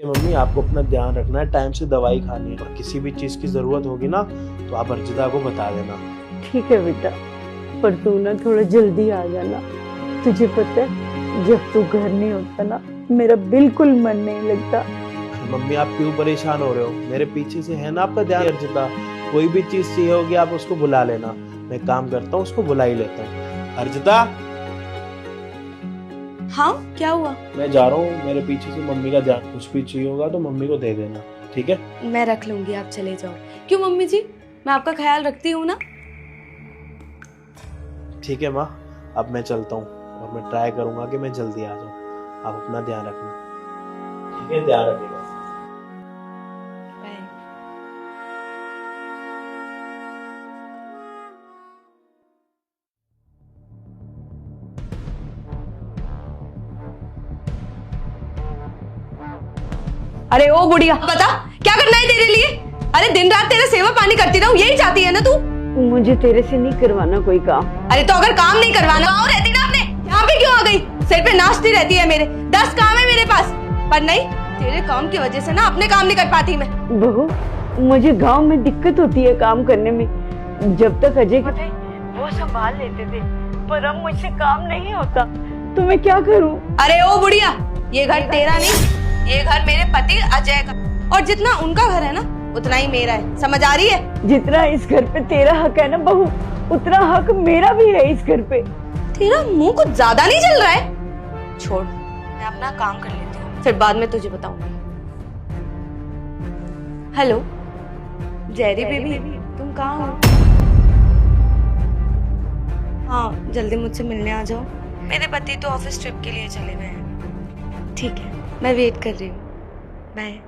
कि मम्मी आपको अपना ध्यान रखना है, टाइम से दवाई खानी है और किसी भी चीज की जरूरत होगी ना तो आप अर्जिता को बता देना। ठीक है बेटा, पर तू ना थोड़ा जल्दी आ जाना। तुझे पता है जब तू घर नहीं होता ना मेरा बिल्कुल मन नहीं लगता। मम्मी आप क्यों परेशान हो रहे हो, मेरे पीछे से है ना आपका ध्यान अर्जिता। कोई भी चीज चाहिए होगी आप उसको बुला लेना, मैं काम करता हूँ उसको बुला ही लेता हूँ। अर्जिता हाँ क्या हुआ? मैं जा रहा हूँ, मेरे पीछे से मम्मी का ध्यान, कुछ भी चाहिए होगा तो मम्मी को दे देना, ठीक है? मैं रख लूंगी, आप चले जाओ। क्यों मम्मी जी, मैं आपका ख्याल रखती हूँ ना। ठीक है माँ, अब मैं चलता हूँ और मैं ट्राई करूंगा कि मैं जल्दी आ जाऊँ। आप अपना ध्यान रखना, ठीक है? ध्यान रखिएगा। बाय। अरे ओ बुढ़िया, बता क्या करना है तेरे लिए? अरे दिन रात तेरा सेवा पानी करती रहूं, यही चाहती है ना तू? मुझे तेरे से नहीं करवाना कोई काम। अरे तो अगर काम नहीं करवाना, गाँव रहती ना अपने, यहाँ पे क्यों आ गई? सिर पे नाचती रहती है मेरे, 10 काम है मेरे पास, पर नहीं, तेरे काम की वजह से ना अपने काम नहीं कर पाती मैं। बहू, मुझे गांव में दिक्कत होती है काम करने में। जब तक अजय थे वो संभाल लेते थे, पर अब मुझसे काम नहीं होता, तो मैं क्या करूं? अरे ओ बुढ़िया, ये घर तेरा नहीं, ये घर मेरे पति अजय का, और जितना उनका घर है ना उतना ही मेरा है, समझ आ रही है? जितना इस घर पे तेरा हक है ना बहू, उतना हक मेरा भी है इस घर पे। तेरा मुंह कुछ ज्यादा नहीं चल रहा है? छोड़, मैं अपना काम कर लेती हूँ, फिर बाद में तुझे बताऊंगी। हेलो जेरी बेबी, तुम कहाँ हो? हाँ जल्दी मुझसे मिलने आ जाओ, मेरे पति तो ऑफिस ट्रिप के लिए चले गए हैं। ठीक है, मैं वेट कर रही हूँ, बाय।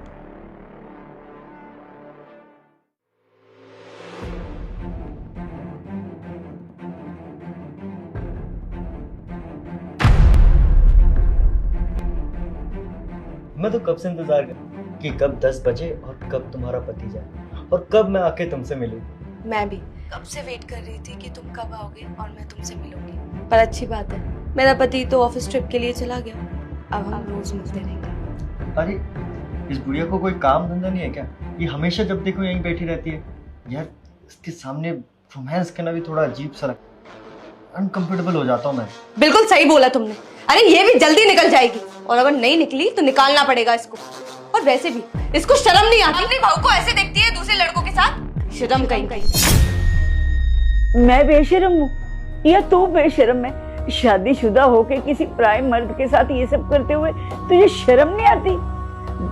मैं तो कब से इंतजार कर कि कब 10 बजे और कब तुम्हारा पति जाए और कब मैं आके तुमसे मिलूं। मैं भी कब से वेट कर रही थी कि तुम कब आओगे और मैं तुमसे मिलूंगी, पर अच्छी बात है मेरा पति तो ऑफिस ट्रिप के लिए चला गया, अब हम रोज मिलते रहेंगे। अरे इस बुढ़िया को कोई काम धंधा नहीं है क्या? ये हमेशा जब देखो यहीं बैठी रहती है। यार इसके सामने रोमांस करना भी थोड़ा अजीब सा लगता है, अनकंफर्टेबल हो जाता हूँ मैं। बिल्कुल सही बोला तुमने। अरे ये भी जल्दी निकल जाएगी, और अगर नहीं निकली तो निकालना पड़ेगा इसको। और वैसे भी इसको शर्म नहीं आती, अपनी बहू को ऐसे देखती है दूसरे लड़कों के साथ, शर्म कहीं। मैं बेशर्म हूँ या तू बेशर्म है? शादीशुदा होके किसी पराये मर्द के साथ ये सब करते हुए तुझे शर्म नहीं आती?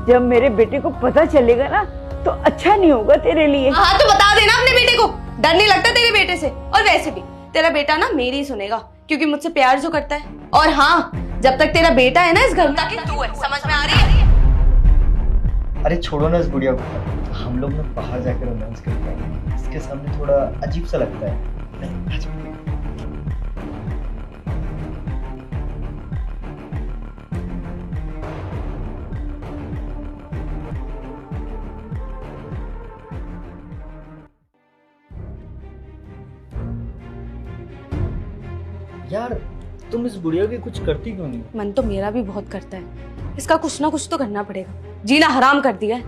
जब मेरे बेटे को पता चलेगा ना तो अच्छा नहीं होगा तेरे लिए। हाँ तो बता देना अपने बेटे को, डर नहीं लगता तेरे बेटे से? और वैसे भी तेरा बेटा ना मेरी ही सुनेगा, क्योंकि मुझसे प्यार जो करता है। और हाँ, जब तक तेरा बेटा है ना इस घर में, ताकि तू है, समझ में आ रही है? अरे छोड़ो ना इस बुढ़िया को, हम लोग ना बाहर जाकर रोमांस करते हैं, इसके सामने थोड़ा अजीब सा लगता है। यार तुम इस बुढ़िया की कुछ करती क्यों नहीं? मन तो मेरा भी बहुत करता है, इसका कुछ ना कुछ तो करना पड़ेगा, जीना हराम कर दिया है।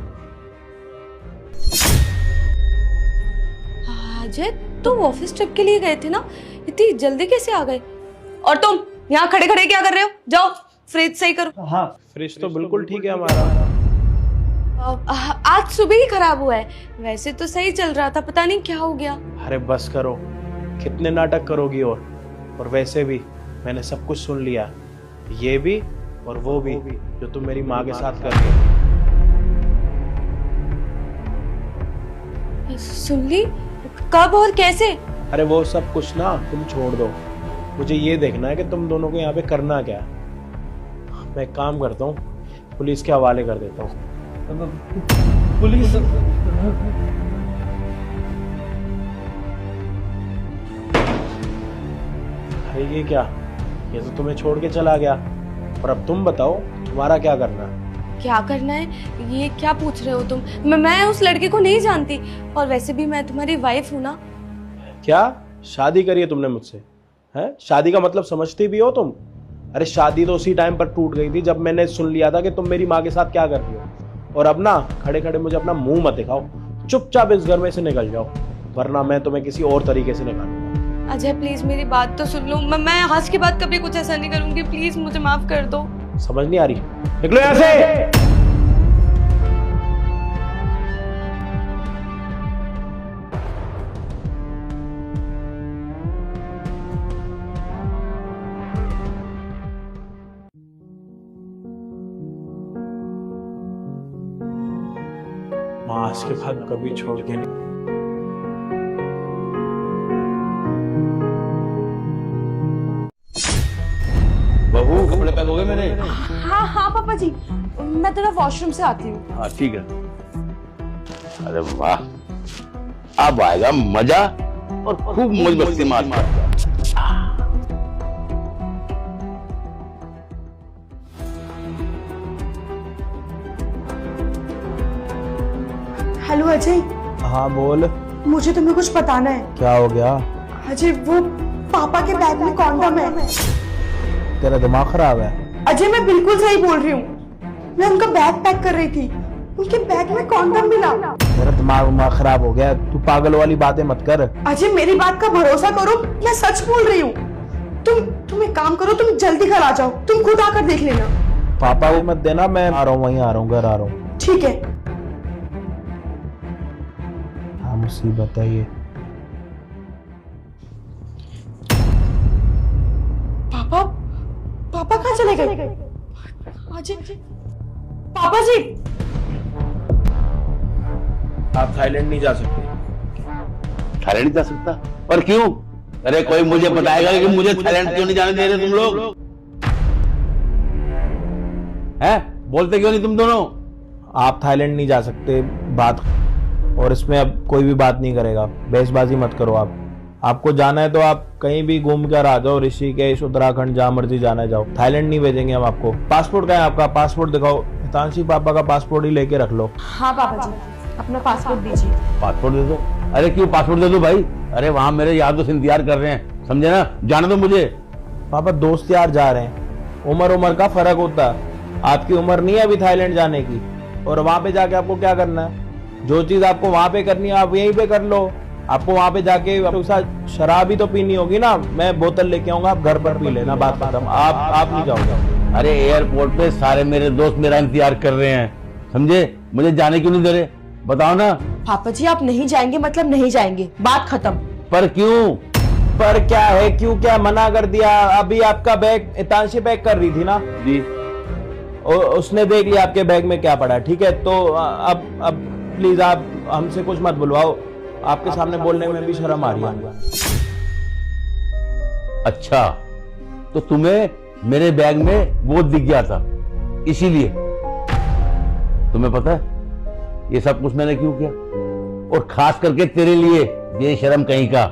अजय तुम ऑफिस ट्रिप के लिए गए थे ना, इतनी जल्दी कैसे आ गए? और तुम यहाँ खड़े खड़े क्या कर रहे हो? जाओ फ्रिज सही करो। हाँ फ्रिज तो बिल्कुल ठीक है हमारा। आज सुबह ही खराब हुआ है, वैसे तो सही चल रहा था, पता नहीं क्या हो गया। अरे बस करो, कितने नाटक करोगी? और वैसे भी मैंने सब कुछ सुन लिया, ये भी और वो भी जो तुम मेरी माँ के साथ कर रहे हो। सुन ली? कब और कैसे? अरे वो सब कुछ ना तुम छोड़ दो, मुझे ये देखना है कि तुम दोनों को यहाँ पे करना क्या है। मैं एक काम करता हूँ, पुलिस के हवाले कर देता हूँ। पुलिस? अरे ये क्या, ये तो तुम्हें छोड़ के चला गया, और अब तुम बताओ तुम्हारा क्या करना है? क्या करना है? ये क्या पूछ रहे हो तुम? मैं उस लड़के को नहीं जानती, और वैसे भी मैं तुम्हारी वाइफ हूँ ना। क्या शादी करी है तुमने मुझसे? है शादी का मतलब समझती भी हो तुम? अरे शादी तो उसी टाइम पर टूट गई थी जब मैंने सुन लिया था कि तुम मेरी माँ के साथ क्या कर रही हो। और अब ना खड़े खड़े मुझे अपना मुंह मत दिखाओ, चुपचाप इस घर में से निकल जाओ, वरना मैं तुम्हें किसी और तरीके से निकालूंगा। अजय प्लीज मेरी बात तो सुन लो, मैं आज के बाद कभी कुछ ऐसा नहीं करूंगी, प्लीज मुझे माफ कर दो। समझ नहीं आ रही? निकलो यहाँ से। माँ आज के बाद कभी छोड़ के नहीं। बहू कपड़े पैक हो गए मेरे? हाँ हाँ पापा जी, मैं तेरा वॉशरूम से आती हूँ। हाँ ठीक है। अरे वाह, अब आएगा मजा और खूब मौज मस्ती मारना। हेलो अजय, हाँ बोल। मुझे तुम्हें कुछ बताना है। क्या हो गया? अजय वो पापा के बैग में कॉन्डम है। तेरा दिमाग खराब है? अजय मैं बिल्कुल सही बोल रही हूँ, मैं उनका बैग पैक कर रही थी, उनके बैग में कॉन्डम मिला। तेरा दिमाग खराब हो गया, तू पागल वाली बातें मत कर। अजय मेरी बात का भरोसा करो, मैं सच बोल रही हूँ। तुम एक काम करो, तुम जल्दी घर आ जाओ, तुम खुद आकर देख लेना। पापा को मत देना, मैं आ रहा हूँ, वहीं आ रहा हूँ, घर आ रहा हूँ। ठीक है। हाँ मुसीबत है ये। पापा कहाँ चले गए? अजय पापा जी। आप थाईलैंड नहीं जा सकते। थाईलैंड नहीं जा सकता? और क्यों? अरे कोई मुझे बताएगा कि मुझे थाईलैंड क्यों नहीं जाने दे रहे तुम लोग? हैं? बोलते क्यों नहीं तुम दोनों? आप थाईलैंड नहीं जा सकते, बात। और इसमें अब कोई भी बात नहीं करेगा, बहसबाजी मत करो आप। आपको जाना है तो आप कहीं भी घूम कर आ जाओ, ऋषिकेश, उत्तराखंड, जहां मर्जी जाना है जाओ। थाईलैंड नहीं भेजेंगे हम आपको। पासपोर्ट कहाँ है आपका? पासपोर्ट दिखाओ। हितांशी पापा का पासपोर्ट ही लेके रख लो। हाँ पापा जी, अपना पासपोर्ट दीजिए। पासपोर्ट दे दो। अरे क्यों पासपोर्ट दे दो भाई? अरे वहां मेरे यार दोस्त इंतजार कर रहे हैं, समझे ना? जाने दो मुझे। पापा दोस्त यार जा रहे हैं, उम्र का फर्क होता है। आपकी उम्र नहीं है अभी थाईलैंड जाने की, और वहां पे जाके आपको क्या करना है? जो चीज आपको वहां पे करनी है आप यहीं पे कर लो। आपको वहां पे जाके आपके साथ शराब ही तो पीनी होगी ना, मैं बोतल लेके आऊंगा, आप घर पर पी लेना, बात खत्म। आप नहीं जाओगे। अरे एयरपोर्ट पे सारे मेरे दोस्त मेरा इंतजार कर रहे हैं, समझे? मुझे जाने क्यों नहीं दे रहे? बताओ ना। पापा जी आप नहीं जाएंगे मतलब नहीं जाएंगे, बात खत्म। पर क्यों? पर क्या है, क्यों क्या मना कर दिया? अभी आपका बैग हितांशी पैक कर रही थी ना जी, उसने देख लिया आपके बैग में क्या पड़ा है, ठीक है? तो अब प्लीज आप हमसे कुछ मत बुलवाओ, आपके सामने बोलने में भी शर्म आ रही है। अच्छा तो तुम्हें मेरे बैग में वो दिख गया था, इसीलिए? तुम्हें पता है ये सब कुछ मैंने क्यों किया? और खास करके तेरे लिए, बेशरम कहीं का।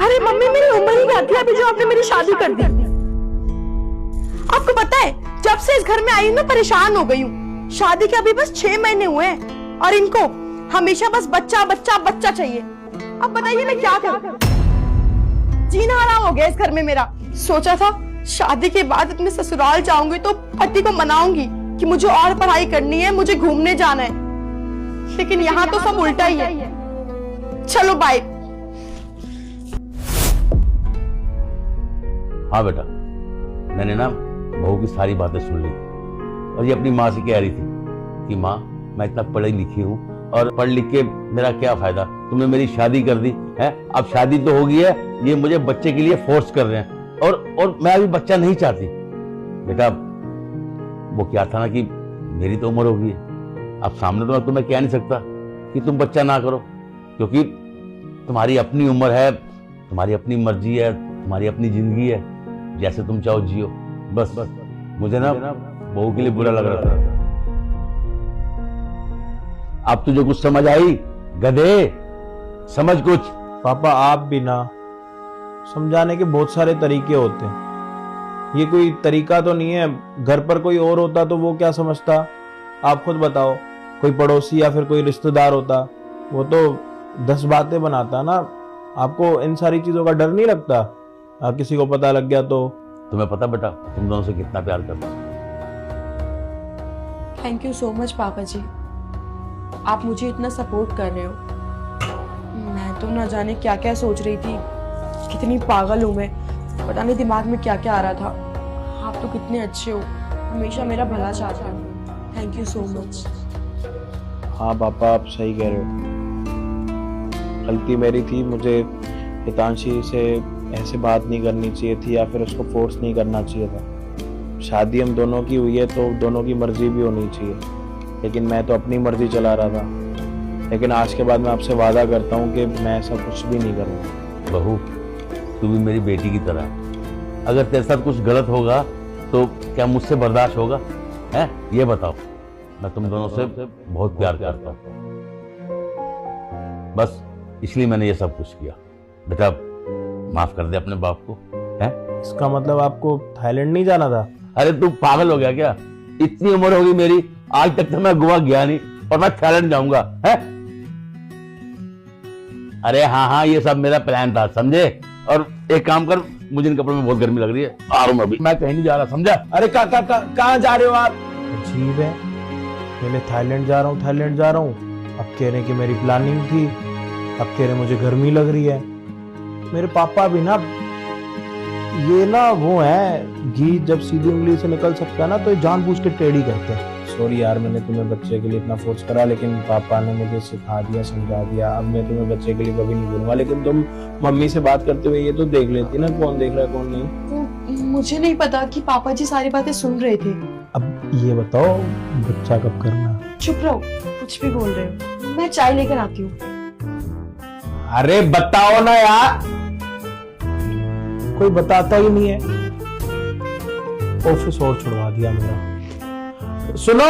अरे मम्मी मेरी उम्र ही क्या थी अभी जो आपने मेरी शादी कर दी? आपको पता है जब से इस घर में आई हूँ ना परेशान हो गई हूँ। शादी के अभी बस 6 महीने हुए हैं और इनको हमेशा बस बच्चा बच्चा बच्चा चाहिए। अब बताइए मैं क्या करूं? जीना हराम हो गया इस घर में मेरा। सोचा था शादी के बाद अपने ससुराल जाऊंगी तो पति को मनाऊंगी कि मुझे और पढ़ाई करनी है, मुझे घूमने जाना है, लेकिन यहाँ तो सब उल्टा ही है। चलो बाय। हाँ बेटा, मैंने ना बहू की सारी बातें सुन ली और ये अपनी माँ से कह रही थी कि माँ मैं इतना पढ़ी लिखी हूँ और पढ़ लिख के मेरा क्या फायदा, तुमने मेरी शादी कर दी है। अब शादी तो हो गई है, ये मुझे बच्चे के लिए फोर्स कर रहे हैं और मैं अभी बच्चा नहीं चाहती। बेटा वो क्या था ना कि मेरी तो उम्र हो गई है, अब सामने तो मैं तुम्हें कह नहीं सकता कि तुम बच्चा ना करो, क्योंकि तुम्हारी अपनी उम्र है, तुम्हारी अपनी मर्जी है, तुम्हारी अपनी जिंदगी है, जैसे तुम चाहो जियो। बस मुझे ना बहू के लिए बुरा लग रहा था। अब तुझे कुछ समझ आई गधे? समझ कुछ। पापा आप भी ना, समझाने के बहुत सारे तरीके होते हैं, ये कोई तरीका तो नहीं है। घर पर कोई और होता तो वो क्या समझता, आप खुद बताओ। कोई पड़ोसी या फिर कोई रिश्तेदार होता वो तो 10 बातें बनाता ना। आपको इन सारी चीजों का डर नहीं लगता? किसी को पता लग गया तो? तुम्हें पता बेटा तुम दोनों से कितना प्यार करता हूं? थैंक यू सो मच पापा जी, आप मुझे इतना सपोर्ट कर रहे हो। मैं तो ना जाने क्या क्या सोच रही थी, कितनी पागल हूँ मैं, पता नहीं दिमाग में क्या क्या आ रहा था। आप तो कितने अच्छे हो, हमेशा मेरा भला चाहते हो। Thank you so much. हाँ पापा, आप सही कह रहे हो, गलती मेरी थी। मुझे हितांशी से ऐसे बात नहीं करनी चाहिए थी, या फिर उसको फोर्स नहीं करना चाहिए था। शादी हम दोनों की हुई है तो दोनों की मर्जी भी होनी चाहिए, लेकिन मैं तो अपनी मर्जी चला रहा था। लेकिन आज के बाद मैं आपसे वादा करता हूँ कि मैं ऐसा कुछ भी नहीं करूँगा। बहू, तू भी मेरी बेटी की तरह है। अगर तेरे साथ कुछ गलत होगा तो क्या मुझसे बर्दाश्त होगा? है ये बताओ। मैं तुम दोनों से बहुत प्यार करता हूँ, बस इसलिए मैंने ये सब कुछ किया। बेटा माफ कर दे अपने बाप को। है इसका मतलब आपको थाईलैंड नहीं जाना था? अरे तू पागल हो गया क्या? इतनी उम्र होगी मेरी, आज तक तो मैं गोवा गया नहीं और मैं थाईलैंड जाऊंगा? है अरे हाँ, ये सब मेरा प्लान था, समझे? और एक काम कर, मुझे इन कपड़ों में बहुत गर्मी लग रही है, आ रहा हूं अभी, मैं कहीं नहीं जा रहा, समझा? अरे कहाँ जा रहे हो आप? अजीब है, पहले थाईलैंड जा रहा हूँ, थाईलैंड जा रहा हूँ, अब कह रहे हैं कि मेरी प्लानिंग थी, अब कह रहे मुझे गर्मी लग रही है। मेरे पापा भी ना, ये ना वो है, घी जब सीधी उंगली से निकल सकता है ना तो ये जानबूझ के टेढ़ी करते हैं। सॉरी यार, मैंने तुम्हें बच्चे के लिए इतना फोर्स करा, लेकिन पापा ने मुझे सिखा दिया, समझा दिया। अब मैं तुम्हें बच्चे के लिए कभी नहीं बोलूंगा। लेकिन तुम मम्मी से बात करते हुए ये तो देख लेती ना कौन देख रहा है कौन नहीं। तो मुझे नहीं पता कि पापा जी सारी बातें सुन रहे थे। अब ये बताओ बच्चा कब करना? चुप रहो, कुछ भी बोल रहे हो, मैं चाय लेकर आती हूँ। अरे बताओ ना यार, कोई बताता ही नहीं है। ऑफिस और छुड़वा दिया मेरा। सुनो,